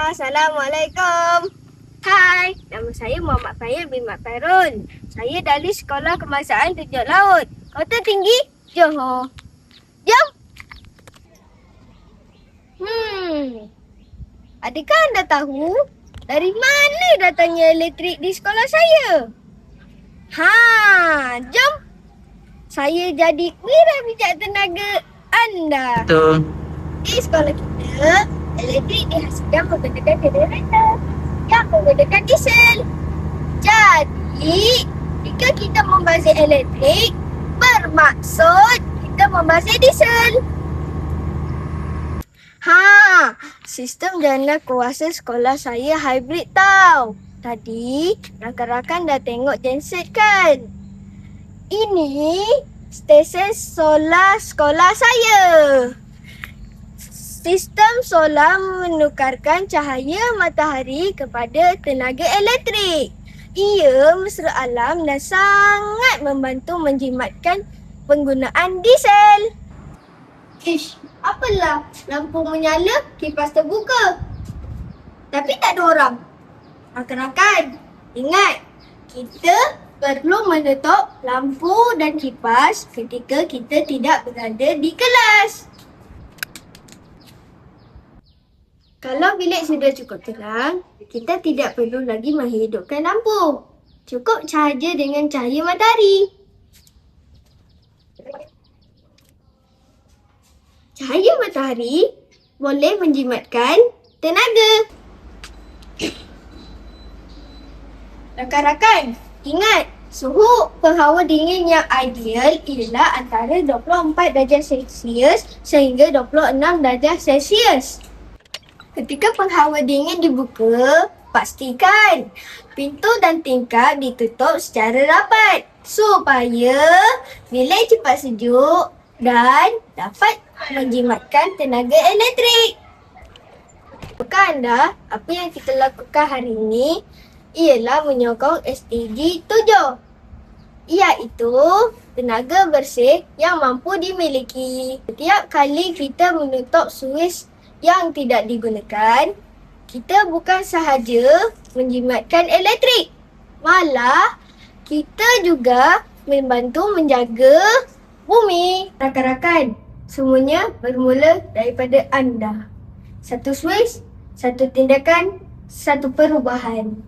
Assalamualaikum. Hai, nama saya Muhammad Fahir bin Mat Fairul. Saya dari Sekolah Kebangsaan Tujuh Laut, Kota Tinggi, Johor. Jom. Adakah anda tahu dari mana datangnya elektrik di sekolah saya? Jom. Saya jadi wira bijak tenaga anda. Betul. Di sekolah kita, elektrik dihasilkan menggunakan generator yang menggunakan diesel. Jadi, jika kita membazir elektrik, bermaksud kita membazir diesel. Sistem jana kuasa sekolah saya hybrid tau. Tadi, rakan-rakan dah tengok genset kan? Ini stesen solar sekolah saya. Sistem solar menukarkan cahaya matahari kepada tenaga elektrik. Ia mesra alam dan sangat membantu menjimatkan penggunaan diesel. Apalah lampu menyala, kipas terbuka. Tapi tak ada orang. Rakan-rakan, ingat, kita perlu menutup lampu dan kipas ketika kita tidak berada di kelas. Kalau bilik sudah cukup terang, kita tidak perlu lagi menghidupkan lampu. Cukup sahaja dengan cahaya matahari. Cahaya matahari boleh menjimatkan tenaga. Rakan-rakan, ingat, suhu penghawa dingin yang ideal ialah antara 24 darjah Celsius sehingga 26 darjah Celsius. Ketika penghawa dingin dibuka, pastikan pintu dan tingkap ditutup secara rapat supaya bilik cepat sejuk dan dapat menjimatkan tenaga elektrik. Tahukah anda apa yang kita lakukan hari ini ialah menyokong SDG 7, iaitu tenaga bersih yang mampu dimiliki. Setiap kali kita menutup suis yang tidak digunakan, kita bukan sahaja menjimatkan elektrik, malah kita juga membantu menjaga bumi. Rakan-rakan, semuanya bermula daripada anda. Satu suis, satu tindakan, satu perubahan.